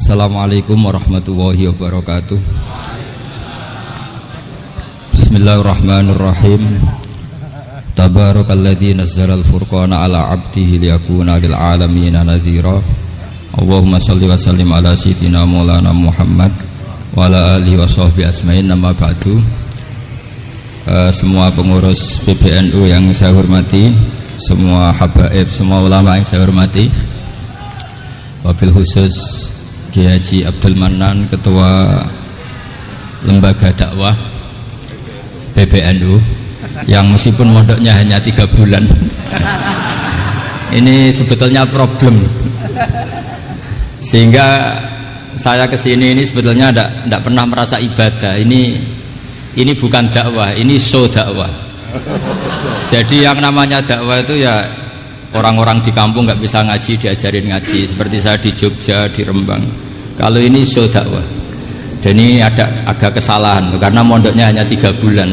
Assalamualaikum warahmatullahi wabarakatuh. Bismillahirrahmanirrahim. Tabarakalladzi nazzalal furqana ala 'abdihi liyakuna lil 'alamin nadhira. Allahumma shalli wa sallim ala sayyidina Maulana Muhammad wa ala alihi wa sahbihi asma'in. Nama ba'du. Semua pengurus PBNU yang saya hormati, semua habaib, semua ulama yang saya hormati, wabil khusus Kiai Haji Abdul Manan, Ketua Lembaga Dakwah PBNU, yang meskipun mondoknya hanya 3 bulan ini sebetulnya problem, sehingga saya kesini ini sebetulnya tidak pernah merasa ibadah. Ini bukan dakwah, ini show dakwah. Jadi yang namanya dakwah itu ya orang-orang di kampung nggak bisa ngaji, diajarin ngaji. Seperti saya di Jogja, di Rembang. Kalau ini show dakwah, dan ini ada agak kesalahan karena mondoknya hanya 3 bulan.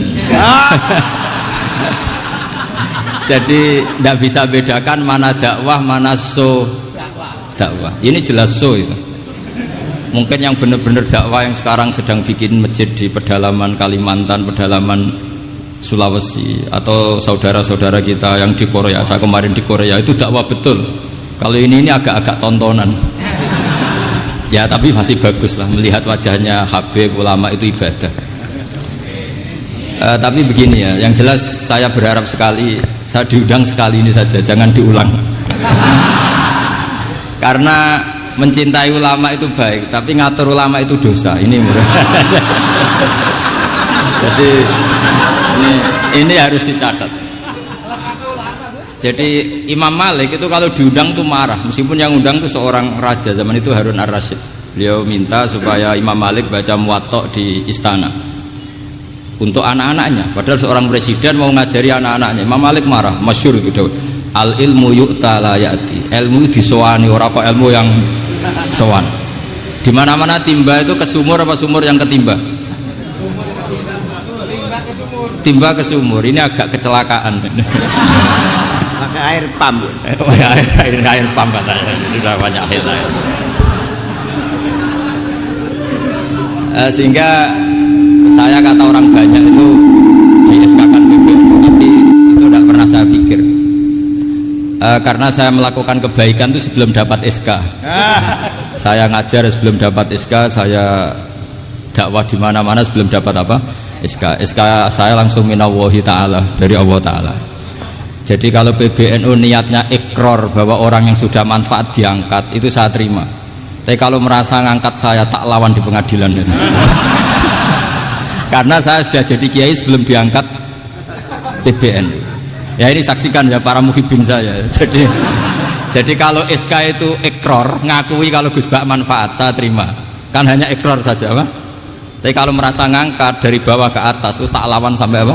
Jadi tidak bisa bedakan mana dakwah, mana show dakwah. Ini jelas show itu. Mungkin yang benar-benar dakwah yang sekarang sedang bikin masjid di pedalaman Kalimantan, pedalaman Sulawesi, atau saudara-saudara kita yang di Korea. Saya kemarin di Korea, itu dakwah betul. Kalau ini agak-agak tontonan. Ya tapi masih bagus lah, melihat wajahnya habib ulama itu ibadah. Tapi begini ya, yang jelas saya berharap sekali, saya diundang sekali ini saja, jangan diulang. Karena mencintai ulama itu baik, tapi ngatur ulama itu dosa. Ini jadi ini harus dicatat. Jadi Imam Malik itu kalau diundang tuh marah, meskipun yang undang itu seorang raja zaman itu, Harun ar-Rasyid. Beliau minta supaya Imam Malik baca Muwatta di istana untuk anak-anaknya, padahal seorang presiden mau ngajari anak-anaknya. Imam Malik marah, masyhur itu Daud. Al ilmu yu'ta la ya'ti. Ilmu disowani, ora kok ilmu yang sowan. Di mana-mana timba itu ke sumur apa sumur yang ketimba? Timba ke sumur. Ini agak kecelakaan. Pakai air pam. air pam katanya. Sudah banyak air. Sehingga saya kata orang banyak itu di SK-kan PBNU, tapi itu tidak pernah saya pikir. Karena saya melakukan kebaikan itu sebelum dapat SK. Saya ngajar sebelum dapat SK, saya dakwah di mana-mana sebelum dapat apa? SK. SK saya langsung minallahi ta'ala, dari Allah Ta'ala. Jadi kalau PBNU niatnya ikrar bahwa orang yang sudah manfaat diangkat, itu saya terima. Tapi kalau merasa ngangkat saya, tak lawan di pengadilan. Karena saya sudah jadi kiai sebelum diangkat PBNU. Ya ini saksikan ya para muhibin saya. Jadi kalau SK itu ikrar, ngakui kalau Gus Bak manfaat, saya terima. Kan hanya ikrar saja, apa? Tapi kalau merasa ngangkat dari bawah ke atas, itu tak lawan sampai apa?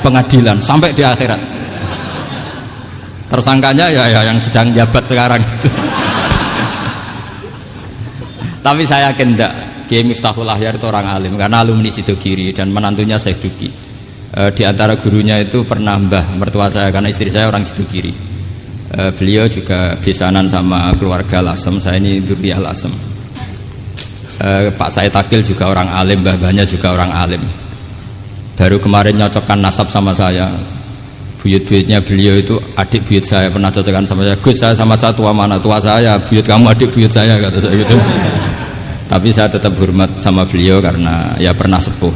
Pengadilan, sampai di akhirat. Tersangkanya ya yang sedang jabat sekarang itu. Tapi saya yakin enggak, Kiai Miftahul Ahyar itu orang alim, karena alumni Sidogiri dan menantunya Syekh Duki. Di antara gurunya itu pernah mbah mertua saya, karena istri saya orang Sidogiri. Beliau juga besanan sama keluarga Lasem, saya ini Dzurriyyah Lasem. Pak Said Akil juga orang alim, mbah-mbahnya juga orang alim. Baru kemarin nyocokkan nasab sama saya. Buyut-buyutnya beliau itu adik buyut saya, pernah cocokkan sama saya. Gus, saya sama saya tua mana? Tua saya, buyut kamu adik buyut saya, kata saya gitu. Tapi saya tetap hormat sama beliau karena ya pernah sepuh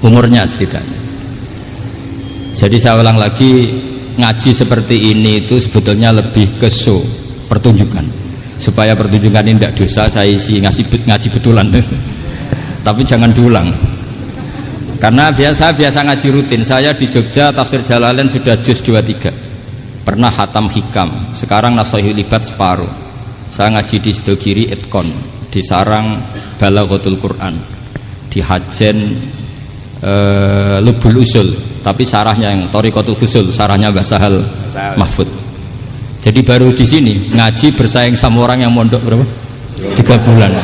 umurnya setidaknya. Jadi saya ulang lagi, ngaji seperti ini itu sebetulnya lebih ke show, pertunjukan. Supaya pertunjukan ini tidak dosa, saya isi ngaji betulan. Tapi jangan diulang. Karena biasa ngaji rutin. Saya di Jogja tafsir Jalalain sudah juz 23. Pernah khatam hikam. Sekarang Nashahul Ibad separuh. Saya ngaji di Sidogiri Itkon, di Sarang Balaghatul Quran, di Hajen Lubul Usul, tapi sarahnya yang Thariqatul Usul, sarahnya Mbah Sahal Mahfud. Jadi baru di sini ngaji bersaing sama orang yang mondok berapa? 3 bulan.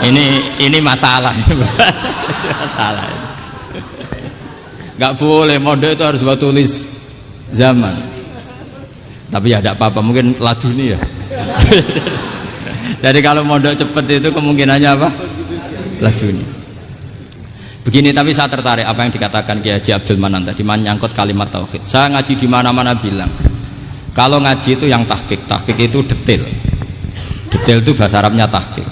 Ini masalah. Masalah. Nggak boleh mondok itu harus buat tulis zaman. Tapi ya tidak apa-apa, mungkin laduni ya. Jadi kalau mondok cepet itu kemungkinannya apa? Laduni. Begini, tapi saya tertarik apa yang dikatakan Kiai Haji Abdul Manan tadi menyangkut kalimat tauhid. Saya ngaji di mana-mana bilang, kalau ngaji itu yang tahqiq itu detail. Detail itu bahasa Arabnya tahqiq.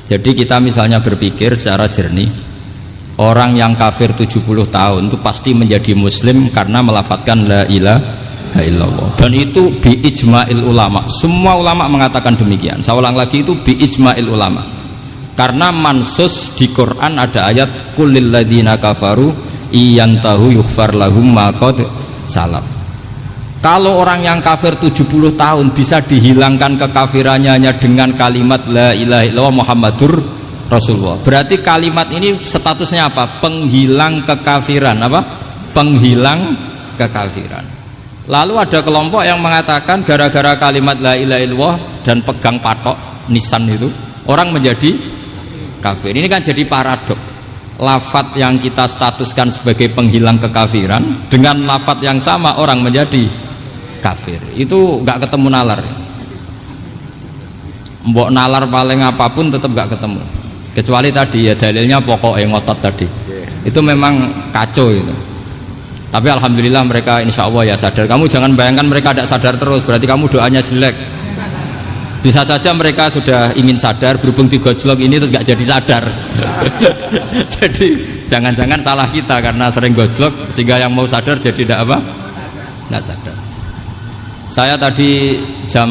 Jadi kita misalnya berpikir secara jernih, orang yang kafir 70 tahun itu pasti menjadi muslim karena melafadzkan la ilaha illallah. Dan itu bi ijma'il ulama. Semua ulama mengatakan demikian. Saya ulang lagi, itu bi ijma'il ulama. Karena mansus di Quran ada ayat kullil ladzina kafaru iyantahu yughfar lahum ma qad salaf. Kalau orang yang kafir 70 tahun bisa dihilangkan kekafirannya hanya dengan kalimat la ilaha illallah Muhammadur Rasulullah. Berarti kalimat ini statusnya apa? Penghilang kekafiran, apa? Penghilang kekafiran. Lalu ada kelompok yang mengatakan gara-gara kalimat la ilaha illallah dan pegang patok nisan itu orang menjadi kafir. Ini kan jadi paradok. Lafat yang kita statuskan sebagai penghilang kekafiran dengan lafat yang sama orang menjadi kafir. Itu nggak ketemu nalar. Mbok nalar paling apapun tetap nggak ketemu. Kecuali tadi ya dalilnya pokoknya ngotot tadi. Itu memang kacau itu. Tapi alhamdulillah mereka insya Allah ya sadar. Kamu jangan bayangkan mereka tidak sadar terus, berarti kamu doanya jelek. Bisa saja mereka sudah ingin sadar, berhubung digojlok ini terus nggak jadi sadar. Jadi jangan-jangan salah kita karena sering gojlok sehingga yang mau sadar jadi tidak apa? Nggak sadar. Saya tadi jam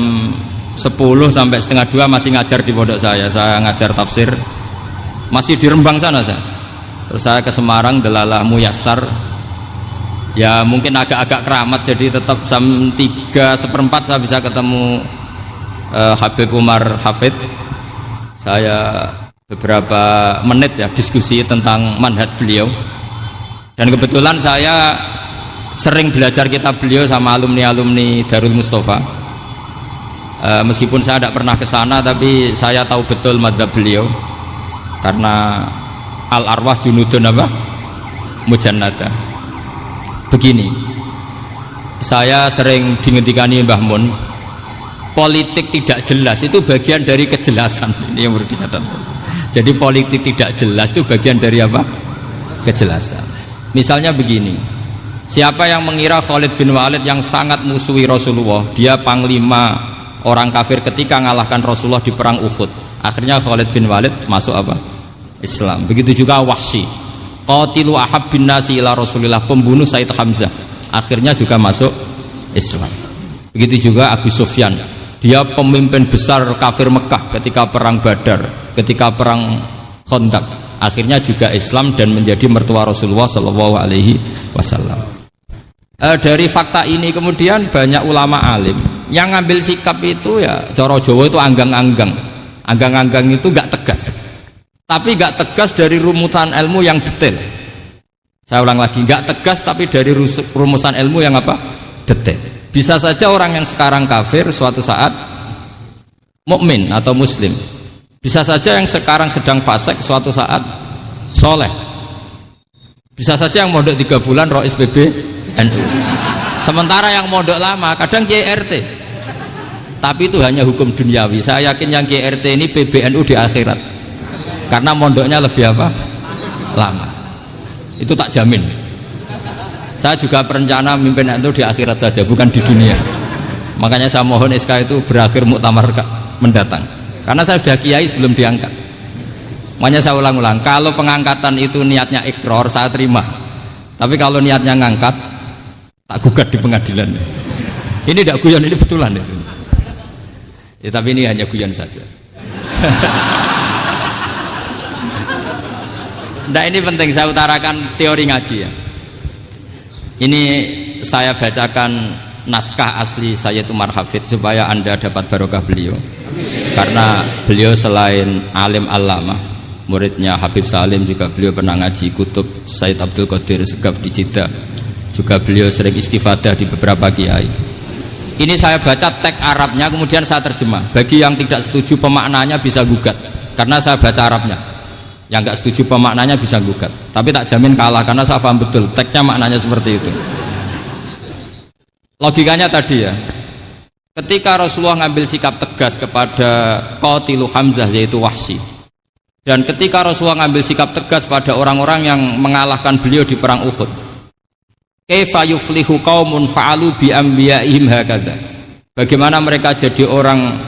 10 sampai setengah 2 masih ngajar di pondok saya. Saya ngajar tafsir masih di Rembang sana saya. Terus saya ke Semarang Delalah Muyassar. Ya mungkin agak-agak keramat, jadi tetap jam 3:15 saya bisa ketemu Habib Umar Hafid. Saya beberapa menit ya diskusi tentang manhaj beliau, dan kebetulan saya sering belajar kitab beliau sama alumni-alumni Darul Mustafa. Meskipun saya tidak pernah ke sana, tapi saya tahu betul mazhab beliau karena al arwah junudun apa? Mujannada. Begini, saya sering dingendikani Mbah Mun, politik tidak jelas itu bagian dari kejelasan. Ini yang perlu dicatat. Jadi politik tidak jelas itu bagian dari apa? Kejelasan. Misalnya begini, siapa yang mengira Khalid bin Walid yang sangat musuhi Rasulullah, dia panglima orang kafir ketika ngalahkan Rasulullah di perang Uhud, akhirnya Khalid bin Walid masuk apa? Islam. Begitu juga Wahsy, qatilu ahabbin nasi ila Rasulillah, pembunuh Said Hamzah, akhirnya juga masuk Islam. Begitu juga Abu Sufyan, dia pemimpin besar kafir Mekah ketika perang Badar, ketika perang Khandaq, akhirnya juga Islam dan menjadi mertua Rasulullah Shallallahu Alaihi Wasallam. Dari fakta ini kemudian banyak ulama alim yang ngambil sikap itu ya coro Jawa itu anggang-anggang. Anggang-anggang itu gak tegas, tapi gak tegas dari rumusan ilmu yang detail. Saya ulang lagi, gak tegas tapi dari rumusan ilmu yang apa? Detail. Bisa saja orang yang sekarang kafir suatu saat mukmin atau muslim. Bisa saja yang sekarang sedang fasik suatu saat soleh. Bisa saja yang mondok 3 bulan rois PB NU. Sementara yang mondok lama kadang Kiai RT. Tapi itu hanya hukum duniawi. Saya yakin yang Kiai RT ini PBNU di akhirat. Karena mondoknya lebih apa? Lama. Itu tak jamin. Saya juga berencana mimpin NU di akhirat saja, bukan di dunia. Makanya saya mohon SK itu berakhir muktamar mendatang. Karena saya sudah kiai sebelum diangkat. Makanya saya ulang-ulang, kalau pengangkatan itu niatnya ikror, saya terima. Tapi kalau niatnya ngangkat, tak gugat di pengadilan. Ini tidak guyon, ini betulan itu. Ya, tapi ini hanya guyon saja. Nah, ini penting saya utarakan teori ngaji ya. Ini saya bacakan naskah asli Sayyid Umar Hafid supaya Anda dapat barokah beliau. Karena beliau selain alim allamah, muridnya Habib Salim, juga beliau pernah ngaji kutub Sayyid Abdul Qadir Segaf di Jeddah. Juga beliau sering istifadah di beberapa kiai. Ini saya baca teks Arabnya, kemudian saya terjemah. Bagi yang tidak setuju pemaknanya bisa gugat, karena saya baca Arabnya. Yang nggak setuju pemaknanya bisa gugat, tapi tak jamin kalah karena saya paham betul teksnya maknanya seperti itu. Logikanya tadi ya, ketika Rasulullah ngambil sikap tegas kepada Qatilu Hamzah yaitu Wahsy, dan ketika Rasulullah ngambil sikap tegas pada orang-orang yang mengalahkan beliau di perang Uhud, kaifa yuflihu qaumun fa'alu bi anbiya'ihim hakadha, bagaimana mereka jadi orang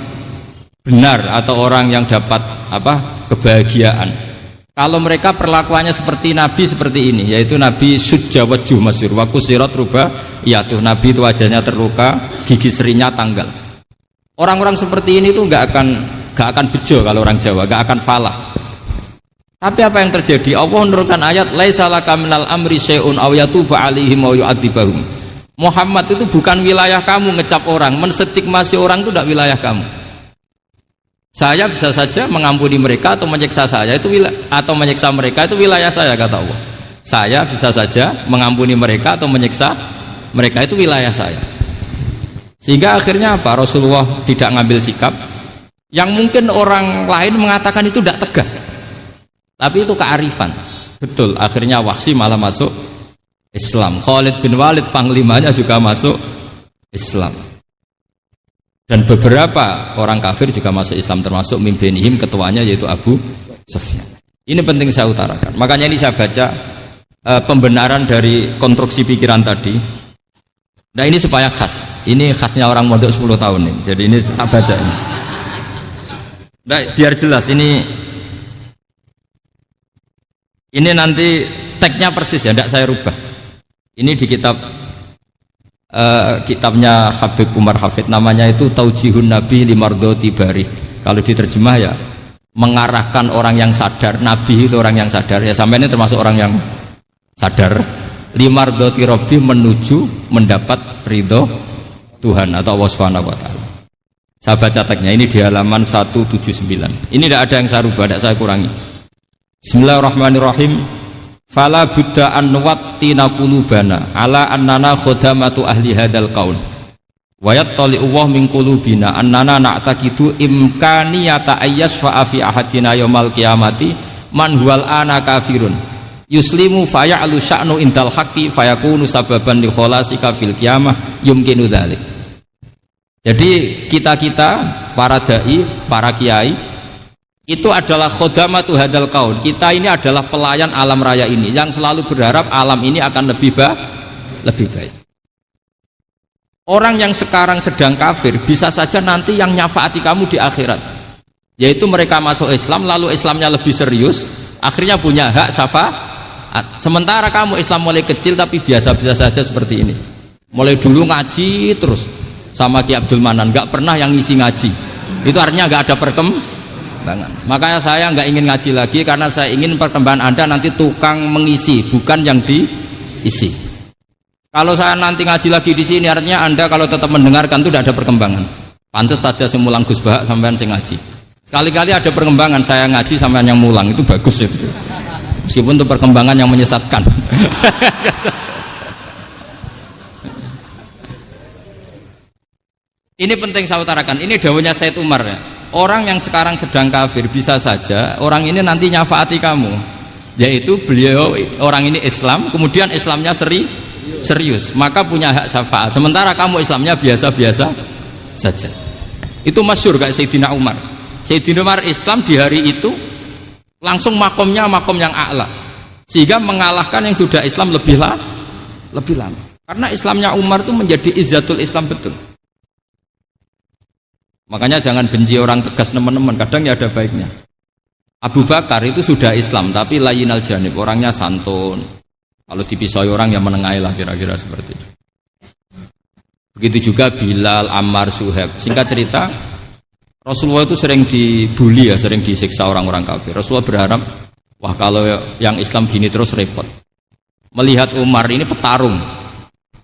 benar atau orang yang dapat kebahagiaan kalau mereka perlakuannya seperti Nabi seperti ini, yaitu Nabi sujja wajhuh masyhur wa kusirat ruba, yaitu Nabi itu wajahnya terluka, gigi serinya tanggal. Orang-orang seperti ini tuh nggak akan bejo kalau orang Jawa, nggak akan falah. Tapi apa yang terjadi? Allah menurunkan ayat laisa laka minal amri syai'un aw yatuba 'alaihim aw yu'adzibahum. Muhammad itu bukan wilayah kamu ngecap orang, menstigmasi orang itu tidak wilayah kamu. Saya bisa saja mengampuni mereka atau menyiksa saya itu atau menyiksa mereka itu wilayah saya, kata Allah. Saya bisa saja mengampuni mereka atau menyiksa mereka itu wilayah saya. Sehingga akhirnya apa? Rasulullah tidak ngambil sikap yang mungkin orang lain mengatakan itu tidak tegas. Tapi itu kearifan. Betul, akhirnya Wahsy malah masuk Islam. Khalid bin Walid panglimanya juga masuk Islam. Dan beberapa orang kafir juga masuk Islam, termasuk min bainihim ketuanya yaitu Abu Sufyan. Ini penting saya utarakan. Makanya ini saya baca pembenaran dari konstruksi pikiran tadi. Nah ini supaya khas. Ini khasnya orang mondok 10 tahun nih. Jadi ini tak baca ini. Nah, biar jelas ini nanti tagnya persis ya, tidak saya rubah. Ini di kitabnya Habib Umar Hafid, namanya itu Taujihun Nabi Limardoti Bari. Kalau diterjemah ya mengarahkan orang yang sadar. Nabi itu orang yang sadar ya, sampai ini termasuk orang yang sadar. Limardoti Rabbi, menuju mendapat ridho Tuhan atau Allah Subhanahu wa taala. Saya baca tagnya ini di halaman 179. Ini tidak ada yang saya rubah, tidak saya kurangi. Bismillahirrahmanirrahim. Fala buddha an nuwattina qulubana ala annana khodamatu ahli hadzal qaul wa yattali Allah min qulubina annana na'taqidu imkaniyata ayyasfa fi ahadina yaumal qiyamati man huwal ana kafirun yuslimu faya'lu sya'nu indal haqqi fayakunu sababan li kholasika fil qiyamah yumkinu dzalik. Jadi kita para dai, para kiai itu adalah khodamatu hadal kaun. Kita ini adalah pelayan alam raya ini yang selalu berharap alam ini akan lebih baik. Orang yang sekarang sedang kafir bisa saja nanti yang nyafaati kamu di akhirat, yaitu mereka masuk Islam lalu Islamnya lebih serius, akhirnya punya hak syafaat. Sementara kamu Islam mulai kecil tapi biasa-biasa saja seperti ini, mulai dulu ngaji terus sama Ki Abdul Manan, nggak pernah yang ngisi ngaji. Itu artinya nggak ada perkembangan. Makanya saya nggak ingin ngaji lagi, karena saya ingin perkembangan Anda nanti tukang mengisi, bukan yang diisi. Kalau saya nanti ngaji lagi di sini, artinya Anda kalau tetap mendengarkan itu tidak ada perkembangan. Pantes saja semulang Gus Bahak sampean sing ngaji. Sekali-kali ada perkembangan, saya ngaji sampean yang mulang, itu bagus itu. Meskipun itu perkembangan yang menyesatkan. Ini penting saya utarakan. Ini dawuhnya Said Umar ya. Orang yang sekarang sedang kafir bisa saja orang ini nanti nyafaati kamu, yaitu beliau orang ini Islam, kemudian Islamnya serius, maka punya hak syafaat. Sementara kamu Islamnya biasa-biasa saja. Itu masyhur kayak Sayyidina Umar. Sayyidina Umar Islam di hari itu langsung makomnya makom yang a'la, sehingga mengalahkan yang sudah Islam lebih lama. Karena Islamnya Umar itu menjadi izzatul Islam betul. Makanya jangan benci orang tegas teman-teman, kadang ya ada baiknya. Abu Bakar itu sudah Islam tapi layinal janib, orangnya santun. Kalau dipisoi orang yang menengahi lah, kira-kira seperti itu. Begitu juga Bilal, Ammar, Suhaib. Singkat cerita, Rasulullah itu sering dibully ya, sering disiksa orang-orang kafir. Rasulullah berharap, wah kalau yang Islam gini terus repot. Melihat Umar ini petarung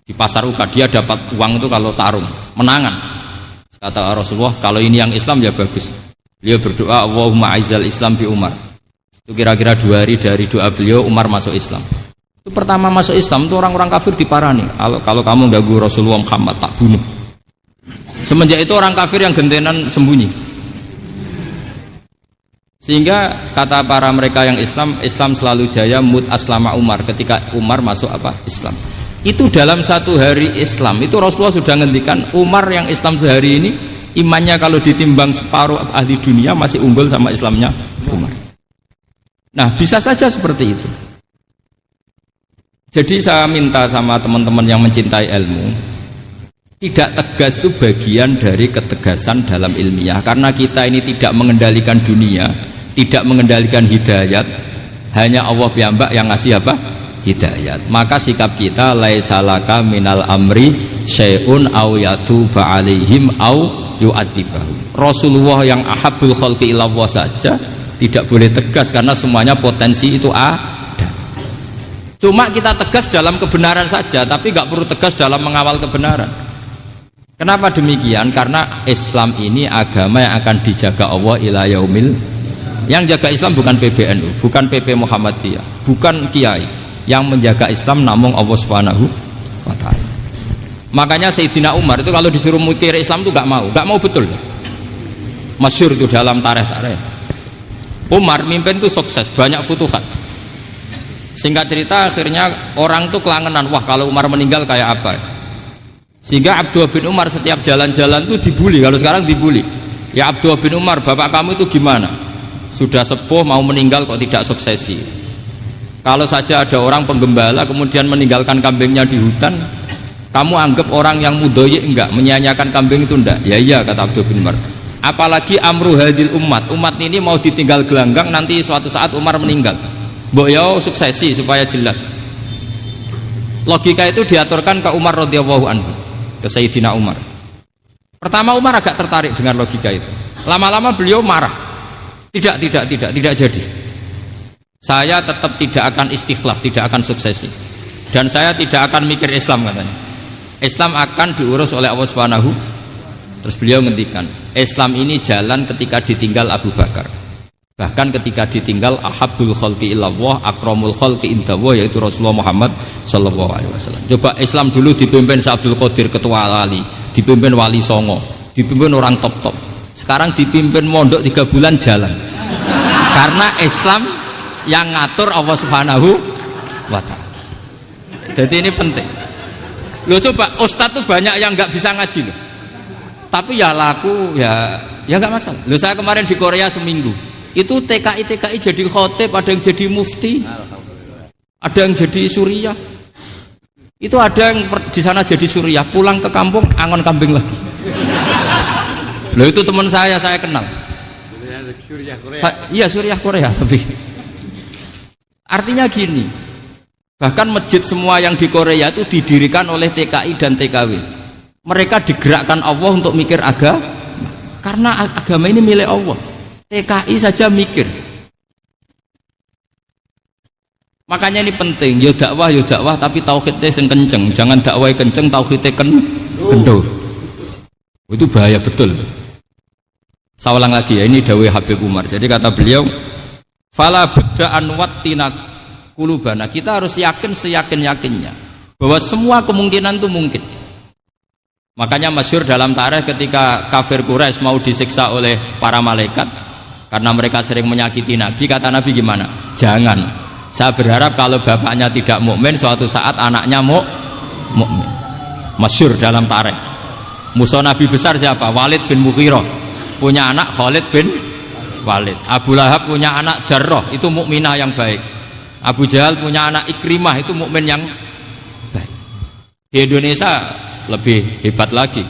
di pasar Uka, dia dapat uang itu kalau tarung, menangan. Kata Rasulullah, kalau ini yang Islam ya bagus. Beliau berdoa, Allahumma aizal Islam bi Umar. Itu kira-kira 2 hari dari doa beliau, Umar masuk Islam. Itu pertama masuk Islam itu orang-orang kafir diparani. Kalau kamu ganggu Rasulullah Muhammad, tak bunuh. Semenjak itu orang kafir yang gentenan sembunyi. Sehingga kata para mereka yang Islam, Islam selalu jaya mut aslama Umar, ketika Umar masuk Islam. Itu dalam satu hari Islam itu Rasulullah sudah ngendikan Umar yang Islam sehari ini imannya kalau ditimbang separuh ahli dunia masih unggul sama Islamnya Umar. Nah bisa saja seperti itu. Jadi saya minta sama teman-teman yang mencintai ilmu, tidak tegas itu bagian dari ketegasan dalam ilmiah, karena kita ini tidak mengendalikan dunia, tidak mengendalikan hidayat, hanya Allah piyambak yang ngasih apa? Hidayat. Maka sikap kita laisa laka minal amri syai'un aw yatuba alaihim aw yu'adzibahum. Rasulullah yang ahabbul khalqi ilallah saja tidak boleh tegas karena semuanya potensi itu ada. Cuma kita tegas dalam kebenaran saja, tapi nggak perlu tegas dalam mengawal kebenaran. Kenapa demikian? Karena Islam ini agama yang akan dijaga Allah ila yaumil. Yang jaga Islam bukan PBNU, bukan PP Muhammadiyah, bukan kiai. Yang menjaga Islam namun Allah Subhanahu wa ta'ala. Makanya Sayyidina Umar itu kalau disuruh mikir Islam itu gak mau betul. Masyhur itu dalam tarikh-tarikh. Umar mimpin itu sukses, banyak futuhat. Singkat cerita akhirnya orang tuh kelangenan, wah kalau Umar meninggal kayak apa. Sehingga Abdullah bin Umar setiap jalan-jalan tuh dibully, kalau sekarang dibully. Ya Abdullah bin Umar, bapak kamu itu gimana? Sudah sepuh mau meninggal kok tidak suksesi. Kalau saja ada orang penggembala kemudian meninggalkan kambingnya di hutan, kamu anggap orang yang mudoyik enggak, menyanyiakan kambing itu enggak? Ya iya, kata Abdul bin Umar. Apalagi amru hadil umat ini mau ditinggal gelanggang, nanti suatu saat Umar meninggal. Mbok ya suksesi supaya jelas. Logika itu diaturkan ke Umar radhiyallahu anhu, ke Sayyidina Umar. Pertama Umar agak tertarik dengan logika itu. Lama-lama beliau marah. Tidak jadi. Saya tetap tidak akan istikhlaf, tidak akan suksesi, dan saya tidak akan mikir Islam, katanya. Islam akan diurus oleh Allah Subhanahu. Terus beliau ngendikan, Islam ini jalan ketika ditinggal Abu Bakar, bahkan ketika ditinggal ahabbul khalqi ilallah akramul khalqi indallah, yaitu Rasulullah Muhammad sallallahu alaihi wasallam. Coba Islam dulu dipimpin Abdul Qadir ketua wali, dipimpin Wali Songo, dipimpin orang top. Sekarang dipimpin mondok 3 bulan jalan. Karena Islam yang ngatur Allah Subhanahu wa ta'ala. Jadi ini penting. Loh coba ustadz tuh banyak yang nggak bisa ngaji loh, tapi ya laku ya nggak masalah. Loh saya kemarin di Korea seminggu, itu TKI jadi khotib, ada yang jadi mufti, ada yang jadi suriah. Itu ada yang di sana jadi suriah, pulang ke kampung angon kambing lagi. Loh itu teman saya kenal. Suriah Korea. Iya suriah Korea tapi. Artinya gini, bahkan masjid semua yang di Korea itu didirikan oleh TKI dan TKW. Mereka digerakkan Allah untuk mikir agama, karena agama ini milik Allah. TKI saja mikir. Makanya ini penting, yo dakwah tapi tauhidnya sing kenceng, jangan dakwah kenceng tauhidnya kendor. Itu bahaya betul. Saya ulang lagi ya, ini dawuh Habib Umar. Jadi kata beliau, fala budda an wattina kulubana, kita harus yakin seyakin-yakinnya bahwa semua kemungkinan itu mungkin. Makanya masyhur dalam tarikh ketika kafir Quraisy mau disiksa oleh para malaikat karena mereka sering menyakiti Nabi, kata Nabi gimana? Jangan. Saya berharap kalau bapaknya tidak mukmin, suatu saat anaknya mukmin. Masyhur dalam tarikh. Musuh Nabi besar siapa? Walid bin Mughirah. Punya anak Khalid bin Walid. Abu Lahab punya anak Darrah, itu mukminah yang baik. Abu Jahal punya anak Ikrimah, itu mukmin yang baik. Di Indonesia lebih hebat lagi.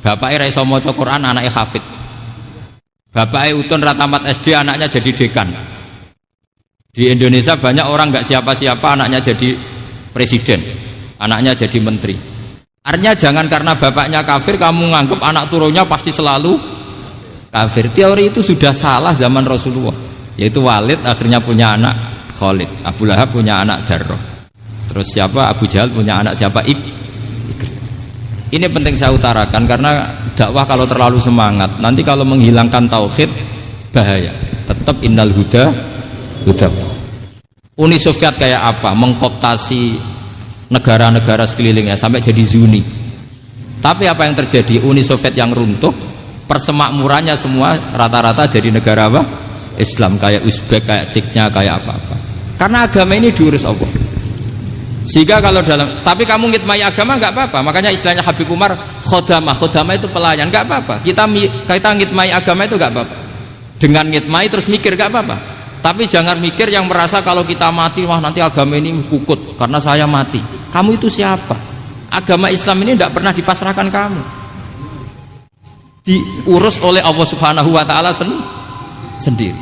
Bapaknya ra iso maca Quran, anaknya hafid. Bapaknya utun ra tamat SD, anaknya jadi dekan. Di Indonesia banyak orang nggak siapa-siapa, anaknya jadi presiden, anaknya jadi menteri. Artinya jangan karena bapaknya kafir kamu nganggep anak turunnya pasti selalu kafir. Teori itu sudah salah zaman Rasulullah. Yaitu Walid akhirnya punya anak Khalid, Abu Lahab punya anak Darrah, terus siapa? Abu Jahal punya anak siapa? Ini penting saya utarakan karena dakwah kalau terlalu semangat, nanti kalau menghilangkan tauhid bahaya. Tetap innal huda. Uni Soviet kayak apa? Mengkooptasi negara-negara sekelilingnya sampai jadi Zuni. Tapi apa yang terjadi? Uni Soviet yang runtuh, persemakmurannya semua rata-rata jadi negara apa? Islam, kayak Uzbek, kayak Ceknya, kayak apa-apa. Karena agama ini diurus Allah. Sehingga kalau tapi kamu ngitmai agama nggak apa-apa. Makanya istilahnya Habib Umar khodamah itu pelayan, nggak apa-apa. Kita ngitmai agama itu nggak apa-apa. Dengan ngitmai terus mikir nggak apa-apa. Tapi jangan mikir yang merasa kalau kita mati, wah nanti agama ini kukut karena saya mati. Kamu itu siapa? Agama Islam ini tidak pernah dipasrahkan kamu. Diurus oleh Allah Subhanahu wa taala sendiri.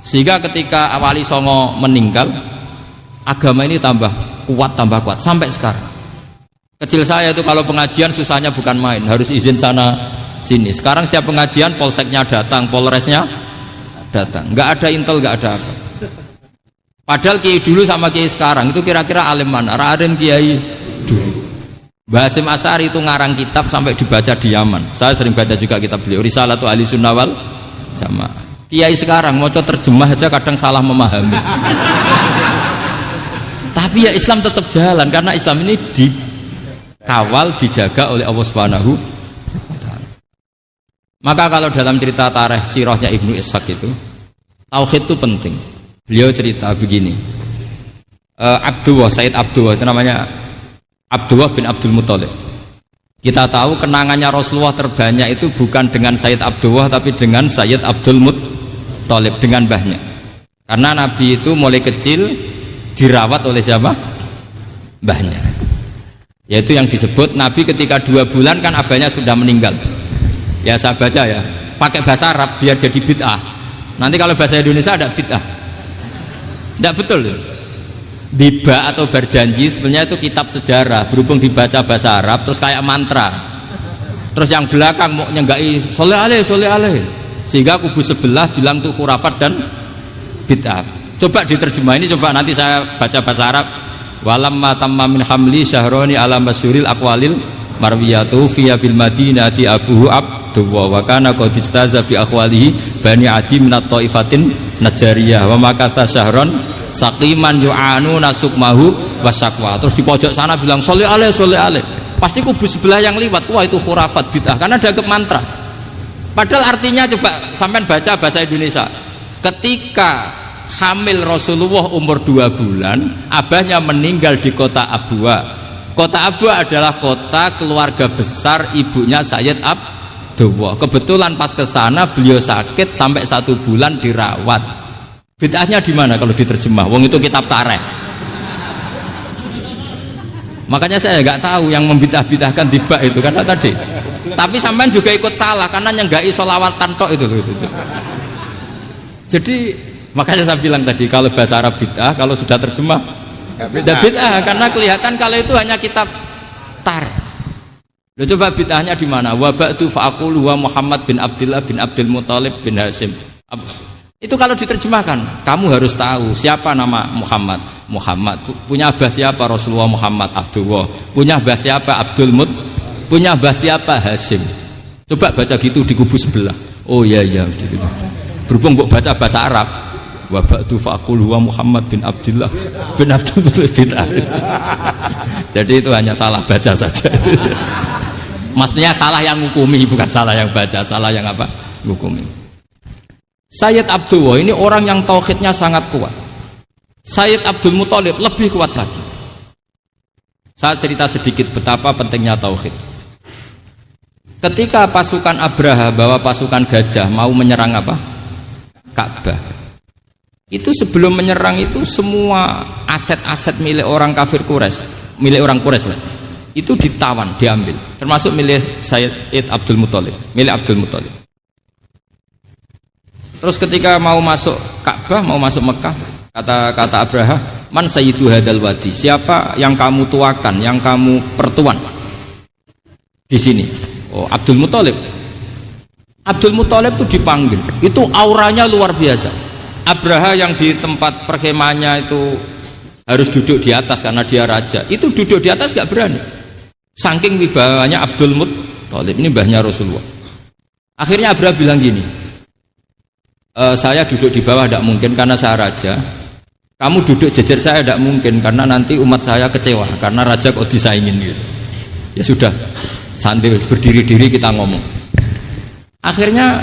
Sehingga ketika Wali Songo meninggal, agama ini tambah kuat sampai sekarang. Kecil saya itu kalau pengajian susahnya bukan main, harus izin sana sini. Sekarang setiap pengajian polseknya datang, polresnya datang, nggak ada intel, nggak ada apa. Padahal kiai dulu sama kiai sekarang itu kira-kira alim mana? Alim kiai dulu. Mbah Hasyim Asy'ari itu ngarang kitab sampai dibaca di Yaman. Saya sering baca juga kitab beliau, Risalatu Ahli Sunnah wal Jamaah. Kiai sekarang mau terjemah aja kadang salah memahami. Tapi ya Islam tetap jalan karena Islam ini dikawal, dijaga oleh Allah Subhanahu wa taala. Maka kalau dalam cerita tarikh sirahnya Ibnu Ishaq itu, tauhid itu penting. Beliau cerita begini. Sayyid Abdullah itu namanya Abdullah bin Abdul Muthalib. Kita tahu kenangannya Rasulullah terbanyak itu bukan dengan Sayyid Abdullah tapi dengan Sayyid Abdul Muthalib, dengan mbahnya. Karena Nabi itu mulai kecil dirawat oleh siapa? Mbahnya. Yaitu yang disebut Nabi ketika 2 bulan kan abahnya sudah meninggal. Ya saya baca ya, pakai bahasa Arab biar jadi bid'ah. Nanti kalau bahasa Indonesia ada bid'ah. Tidak betul tuh. Diba atau berjanji sebenarnya itu kitab sejarah, berhubung dibaca bahasa Arab terus kayak mantra. Terus yang belakang mau nyenggai soleh aleh, sehingga kubu sebelah bilang tuh khurafat dan bid'ah. Coba diterjemah ini, coba nanti saya baca bahasa Arab. Walamma tamma min hamli syahroni ala masyuril aqwalil marwiyatu fiya bil madinati abuhu abdullah wa kana qad istaza bi akhwalihi bani adi minat taifatin najariyah wa makatha syahron saqiman yu'anu nasukmahu wasakwa. Terus di pojok sana bilang soleh aleh. Pasti kubu sebelah yang liwat, wah itu khurafat bid'ah karena dianggap mantra. Padahal artinya coba sampean baca bahasa Indonesia. Ketika hamil Rasulullah umur 2 bulan, abahnya meninggal di kota Abwa. Kota Abwa adalah kota keluarga besar ibunya Sayyid Abdullah. Kebetulan pas ke sana beliau sakit sampai 1 bulan dirawat. Bid'ahnya di mana kalau diterjemah? Wong itu kitab tarikh. Makanya saya nggak tahu yang membidah-bidahkan tiba itu karena tadi. Tapi sampean juga ikut salah karena nyenggai sholawatan tok itu. Jadi makanya saya bilang tadi kalau bahasa Arab bid'ah, kalau sudah terjemah bid'ah karena kelihatan kalau itu hanya kitab tar. Lo coba bid'ahnya di mana? Wa ba'du fa'aqulu wa Muhammad bin Abdullah bin Abdul Muthalib bin Hasyim. Itu kalau diterjemahkan, kamu harus tahu siapa nama Muhammad. Muhammad punya abah siapa? Rasulullah Muhammad Abdullah. Punya abah siapa? Abdul Mut. Punya abah siapa? Hasyim. Coba baca gitu di kubu sebelah. Oh iya gitu. Berhubung kok baca bahasa Arab. Wa ba'du fa'aqulu wa Muhammad bin Abdullah bin Abdul Muthalib bin Hasyim. Jadi itu hanya salah baca saja. Maksudnya salah yang hukumi, bukan salah yang baca, salah yang apa? Hukumi. Sayyid Abdullah ini orang yang tauhidnya sangat kuat. Sayyid Abdul Muthalib lebih kuat lagi. Saya cerita sedikit betapa pentingnya tauhid. Ketika pasukan Abraha bawa pasukan gajah mau menyerang apa? Ka'bah. Itu sebelum menyerang itu semua aset-aset milik orang kafir Quraisy, milik orang Quraisy lah. Itu ditawan, diambil. Termasuk milik Sayyid Abdul Muthalib, milik Abdul Muthalib. Terus ketika mau masuk Ka'bah, mau masuk Mekah, kata Abraha, man sayyidu hadal wadi, siapa yang kamu tuakan, yang kamu pertuan di sini? Oh, Abdul Muthalib. Abdul Muthalib itu dipanggil, itu auranya luar biasa. Abraha yang di tempat perkemahannya itu harus duduk di atas karena dia raja, itu duduk di atas gak berani, saking wibawanya Abdul Muthalib. Ini mbahnya Rasulullah. Akhirnya Abraha bilang gini, saya duduk di bawah tidak mungkin karena saya raja. Kamu duduk jejer saya tidak mungkin karena nanti umat saya kecewa karena raja kok disaingin gitu. Ya sudah, sambil berdiri-diri kita ngomong. Akhirnya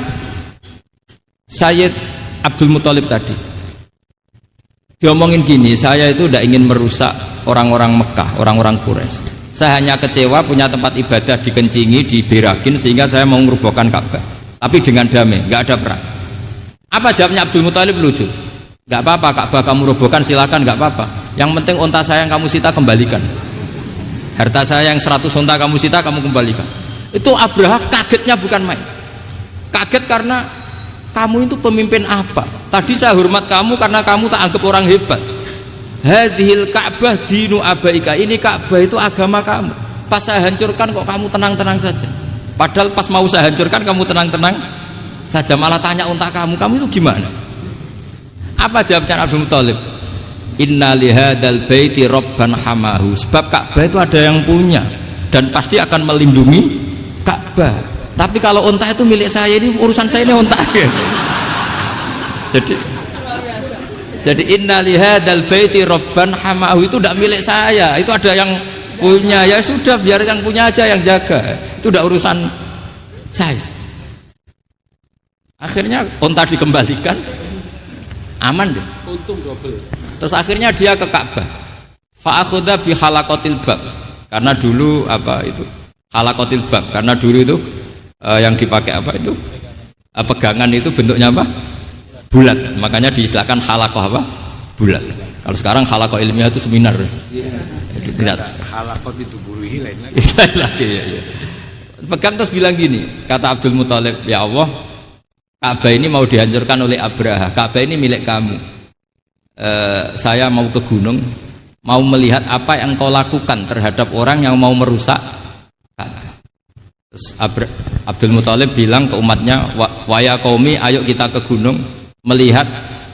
Sayyid Abdul Muthalib tadi Diomongin gini, saya itu tidak ingin merusak orang-orang Mekah, orang-orang Quraisy. Saya hanya kecewa punya tempat ibadah dikencingi, diberakin sehingga saya mau merubuhkan Ka'bah. Tapi dengan damai, nggak ada perang. Apa jawabnya Abdul Muthalib? Lucu. Nggak apa-apa, Ka'bah kamu robohkan silakan, nggak apa-apa. Yang penting unta saya yang kamu sita kembalikan. Harta saya yang 100 unta kamu sita kamu kembalikan. Itu Abraha kagetnya bukan main. Kaget karena kamu itu pemimpin apa? Tadi saya hormat kamu karena kamu tak anggap orang hebat. Hadhil Ka'bah dinu abaika. Ini Ka'bah itu agama kamu. Pas saya hancurkan kok kamu tenang-tenang saja. Padahal pas mau saya hancurkan kamu tenang-tenang saja. Malah tanya unta kamu itu gimana? Apa jawabnya Abdul Muthalib? Inna lihadal baiti robban hamahu. Sebab Ka'bah itu ada yang punya dan pasti akan melindungi Ka'bah. Tapi kalau unta itu milik saya, ini urusan saya, ini unta. Jadi inna lihadal baiti robban hamahu itu tidak milik saya, itu ada yang punya. Ya sudah, biar yang punya aja yang jaga, itu tidak urusan saya. Akhirnya unta dikembalikan, aman deh, untung double. Terus akhirnya dia ke Ka'bah, fa'akhudha bi halaqatil bab, karena dulu apa itu halaqatil bab, karena dulu itu yang dipakai apa itu pegangan itu bentuknya apa, bulat, makanya diistilahkan halaqah apa, bulat. Kalau sekarang halaqah ilmiah itu seminar. Tidak. Halaqah itu buruhi lain lagi. Ya. Pegang terus bilang gini, kata Abdul Muthalib, ya Allah, Ka'bah ini mau dihancurkan oleh Abraha. Ka'bah ini milik kamu. Saya mau ke gunung, mau melihat apa yang kau lakukan terhadap orang yang mau merusak Ka'bah. Terus Abdul Muthalib bilang ke umatnya, wa ya qaumi, ayo kita ke gunung melihat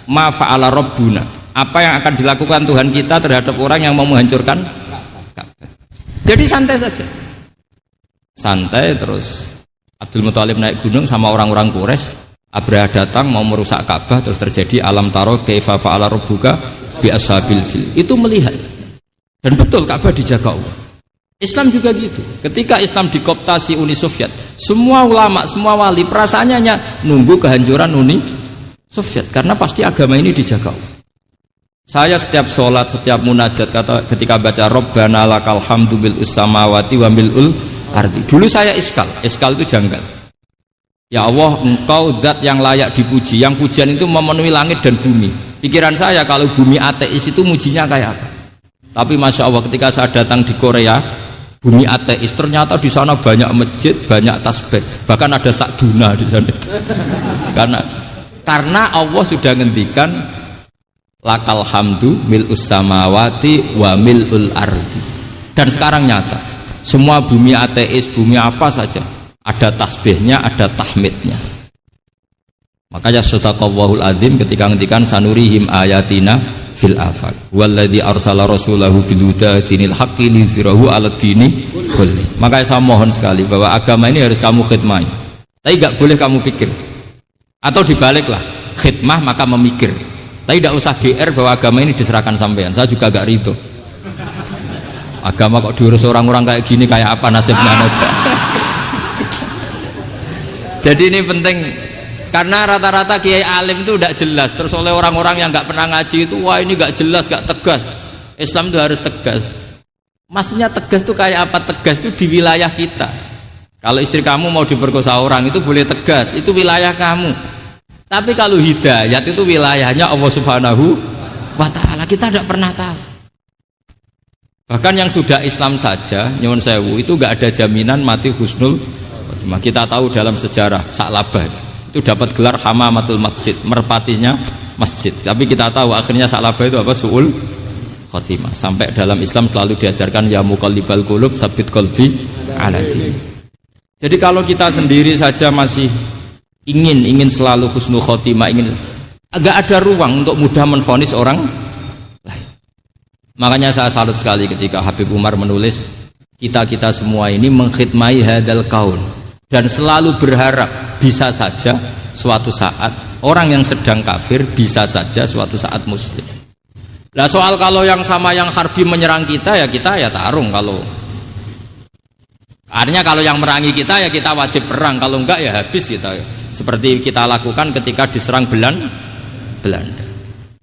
ma fa'ala rabbuna, apa yang akan dilakukan Tuhan kita terhadap orang yang mau menghancurkan Ka'bah. Jadi santai saja, santai. Terus Abdul Muthalib naik gunung sama orang-orang Quraisy. Abraha datang mau merusak Ka'bah, terus terjadi alam taro kaifa fa'ala rabbuka bi ashabil fil. Itu melihat, dan betul Ka'bah dijaga Allah. Islam juga gitu. Ketika Islam dikooptasi Uni Soviet, semua ulama, semua wali perasaannya hanya nunggu kehancuran Uni Soviet, karena pasti agama ini dijaga Allah. Saya setiap sholat, setiap munajat, ketika baca Rabbana lakal hamdu bil samawati wa mil'ul ardi. Dulu saya iskal itu janggal. Ya Allah, engkau zat yang layak dipuji, yang pujian itu memenuhi langit dan bumi. Pikiran saya kalau bumi ateis itu mujinya kayak apa? Tapi masya Allah, ketika saya datang di Korea, bumi ateis, ternyata di sana banyak masjid, banyak tasbih, bahkan ada sakduna di sana. Karena Allah sudah ngendikan lakal hamdu mil'us samawati wa mil'ul ardi. Dan sekarang nyata, semua bumi ateis, bumi apa saja, ada tasbihnya, ada tahmidnya. Makanya sadaqallahul adzim ketika ngendikan sanurihim ayatina fil afaq walladzi arsala rasulahu bil huda dinil haqqi liyuzhirahu 'alad dini kulli. Makanya saya mohon sekali bahwa agama ini harus kamu khidmah. Tapi enggak boleh kamu pikir. Atau dibaliklah, khidmah maka memikir. Tapi tidak usah GR bahwa agama ini diserahkan sampean. Saya juga enggak ridho. Agama kok diurus orang-orang kayak gini, kayak apa nasibnya? Jadi ini penting, karena rata-rata kiai alim itu tidak jelas. Terus oleh orang-orang yang nggak pernah ngaji itu, wah ini nggak jelas, nggak tegas. Islam itu harus tegas. Maksudnya tegas itu kayak apa? Tegas itu di wilayah kita. Kalau istri kamu mau diperkosa orang itu boleh tegas, itu wilayah kamu. Tapi kalau hidayat itu wilayahnya Allah Subhanahu wa Ta'ala, kita tidak pernah tahu. Bahkan yang sudah Islam saja, nyuwun sewu, itu nggak ada jaminan mati husnul. Kita tahu dalam sejarah Sa'labah itu dapat gelar hamamatul masjid, merpatinya masjid. Tapi kita tahu akhirnya Sa'labah itu apa? Su'ul khotimah. Sampai dalam Islam selalu diajarkan ya muqallibal qulub tsabbit qalbi ala din. Jadi kalau kita sendiri saja masih ingin selalu husnul khotimah, agak ada ruang untuk mudah menvonis orang lain. Makanya saya salut sekali ketika Habib Umar menulis kita semua ini mengkhidmati hadal kaun, dan selalu berharap bisa saja suatu saat orang yang sedang kafir bisa saja suatu saat muslim. Nah soal kalau yang sama yang harbi menyerang kita ya tarung. Kalau artinya kalau yang merangi kita ya kita wajib perang, kalau enggak ya habis kita. Seperti kita lakukan ketika diserang Belanda.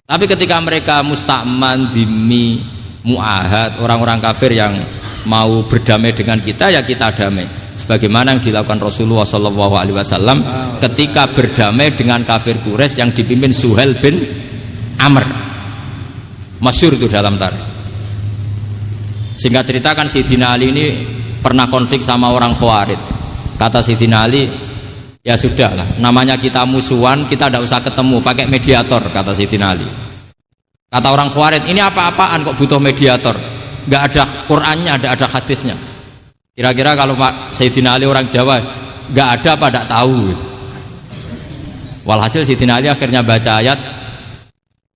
Tapi ketika mereka musta'man, dhimmi, mu'ahad, orang-orang kafir yang mau berdamai dengan kita, ya kita damai. Sebagaimana yang dilakukan Rasulullah SAW ketika berdamai dengan kafir Quraisy yang dipimpin Suhail bin Amr. Masyhur itu dalam tarikh. Singkat cerita kan Sayyidina Ali ini pernah konflik sama orang Khawarij. Kata Sayyidina Ali, ya sudah lah, namanya kita musuhan, kita tidak usah ketemu, pakai mediator, kata Sayyidina Ali. Kata orang Khawarij, ini apa-apaan kok butuh mediator, nggak ada Qur'annya, ada hadisnya. Kira-kira kalau Pak Sayyidina Ali orang Jawa, nggak ada apa tidak tahu. Walhasil Sayyidina Ali akhirnya baca ayat,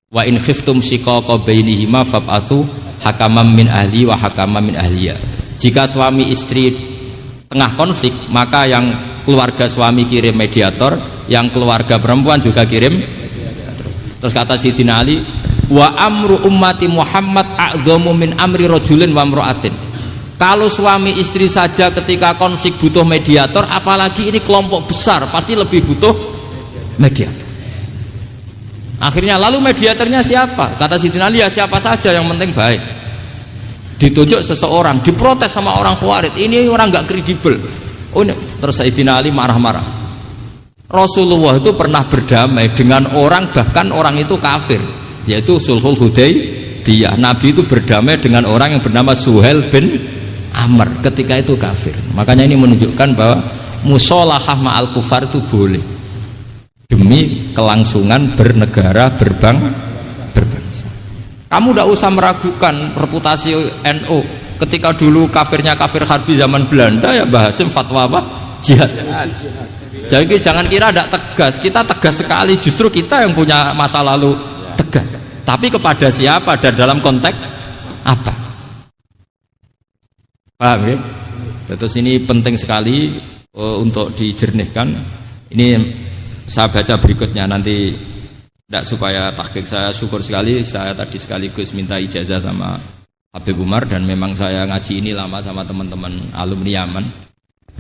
wa in khiftum shiqaqa bainihima fab'atsu hakaman min ahli wa hakaman min ahliya. Jika suami istri tengah konflik, maka yang keluarga suami kirim mediator, yang keluarga perempuan juga kirim. Terus kata Sayyidina Ali, wa amru ummati Muhammad a'dhamu min amri rajulin wa imra'atin. Kalau suami istri saja ketika konflik butuh mediator, apalagi ini kelompok besar, pasti lebih butuh mediator. Akhirnya lalu mediatornya siapa? Kata Sayyidina Ali, ya siapa saja yang penting baik. Ditunjuk seseorang, diprotes sama orang Khawarij, ini orang nggak kredibel. Oh, terus Sayyidina Ali marah-marah. Rasulullah itu pernah berdamai dengan orang, bahkan orang itu kafir, yaitu Sulhul Hudaybiyah. Nabi itu berdamai dengan orang yang bernama Suhail bin Amr ketika itu kafir. Makanya ini menunjukkan bahwa musolahah ma'al kufar itu boleh demi kelangsungan bernegara, berbangsa. Kamu tidak usah meragukan reputasi NU. Ketika dulu kafirnya kafir harbi zaman Belanda, ya Mbah Hasim fatwa apa? Jihad. Jadi jangan kira tidak tegas, kita tegas sekali. Justru kita yang punya masa lalu tegas. Tapi kepada siapa dan dalam konteks apa? Paham ya? Terus ini penting sekali untuk dijernihkan. Ini saya baca berikutnya nanti, tidak supaya tahqiq. Saya syukur sekali, saya tadi sekaligus minta ijazah sama Habib Umar, dan memang saya ngaji ini lama sama teman-teman alumni Yaman,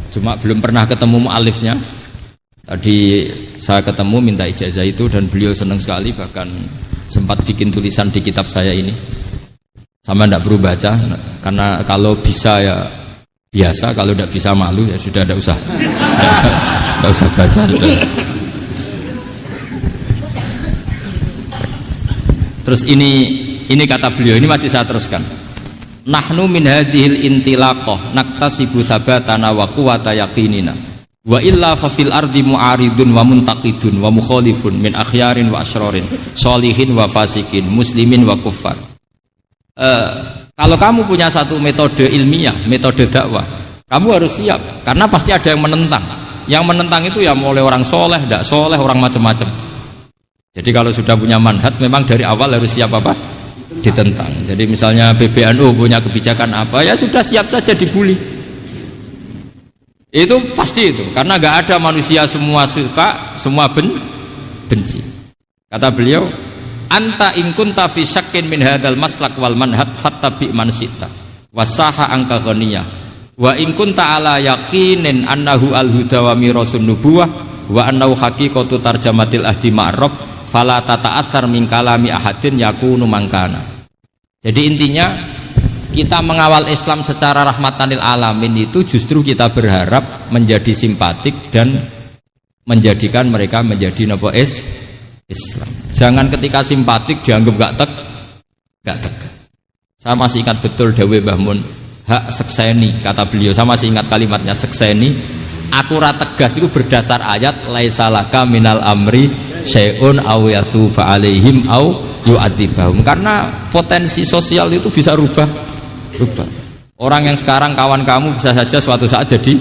cuma belum pernah ketemu mu'alifnya. Tadi saya ketemu minta ijazah itu, dan beliau senang sekali, bahkan sempat bikin tulisan di kitab saya ini. Sama tidak perlu baca, karena kalau bisa ya biasa, kalau tidak bisa malu ya sudah, tidak usah baca. Terus ini kata beliau, ini masih saya teruskan. Nahnu min hadhil intilaqah naktasibu thabatana wa quwwata yaqinina wa illa fa fil ardi mu'aridun wa muntaqidun wa mukhalifun min akhyarin wa asyrarin sholihin wa fasikin muslimin wa kuffar. Kalau kamu punya satu metode ilmiah, metode dakwah, kamu harus siap, karena pasti ada yang menentang. Yang menentang itu ya mulai orang soleh, tidak soleh, orang macam-macam. Jadi kalau sudah punya manhaj, memang dari awal harus siap apa? Ditentang. Jadi misalnya PBNU punya kebijakan apa, ya sudah siap saja dibully. Itu pasti itu, karena nggak ada manusia semua suka, semua benci. Kata beliau, anta in kunta fi syakkin min hadzal maslak wal manhaj fattabi man syi'ta wasaha angka ghaniyah wa in kunta ala yaqinin annahu al huda wa mirasun nubuwah wa annahu haqiqatu tarjamatil ahdi ma'rab fala tata'athar min kalami ahadin yakunu mangkana. Jadi intinya kita mengawal Islam secara rahmatan lil alamin itu justru kita berharap menjadi simpatik dan menjadikan mereka menjadi napa Islam. Jangan ketika simpatik dianggap gak tegas. Saya masih ingat betul dawe Mbah Mun, hak sekseni, kata beliau. Saya masih ingat kalimatnya, sekseni. Aku ra tegas itu berdasar ayat laisalaka minal amri syai'un aw yatuba alaihim aw yu'adzibahum. Karena potensi sosial itu bisa rubah. Orang yang sekarang kawan kamu bisa saja suatu saat jadi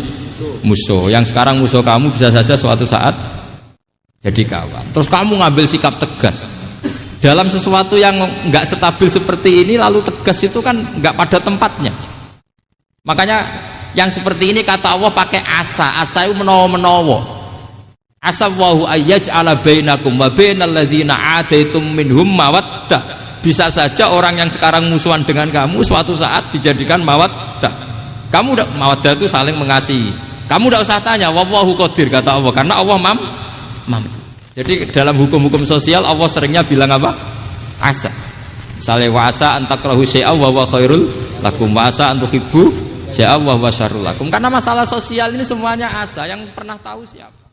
musuh. Yang sekarang musuh kamu bisa saja suatu saat jadi kawan. Terus kamu ngambil sikap tegas dalam sesuatu yang nggak stabil seperti ini, lalu tegas itu kan nggak pada tempatnya. Makanya yang seperti ini kata Allah pakai asa itu menawa. Asa wahu ayyaj'ala bainakum wa bainal ladzina adaitum minhum mawaddah. Bisa saja orang yang sekarang musuhan dengan kamu suatu saat dijadikan mawaddah. Kamu udah mawaddah itu saling mengasihi. Kamu udah usah tanya, wallahu qadir, kata Allah, karena Allah mampu. Jadi dalam hukum-hukum sosial Allah seringnya bilang apa? asa. Misalnya wasa antakrahu syai'a wa huwa khairul lakum, wasa antuhibbu syai'a wa huwa syarrul lakum. Karena masalah sosial ini semuanya asa, yang pernah tahu siapa?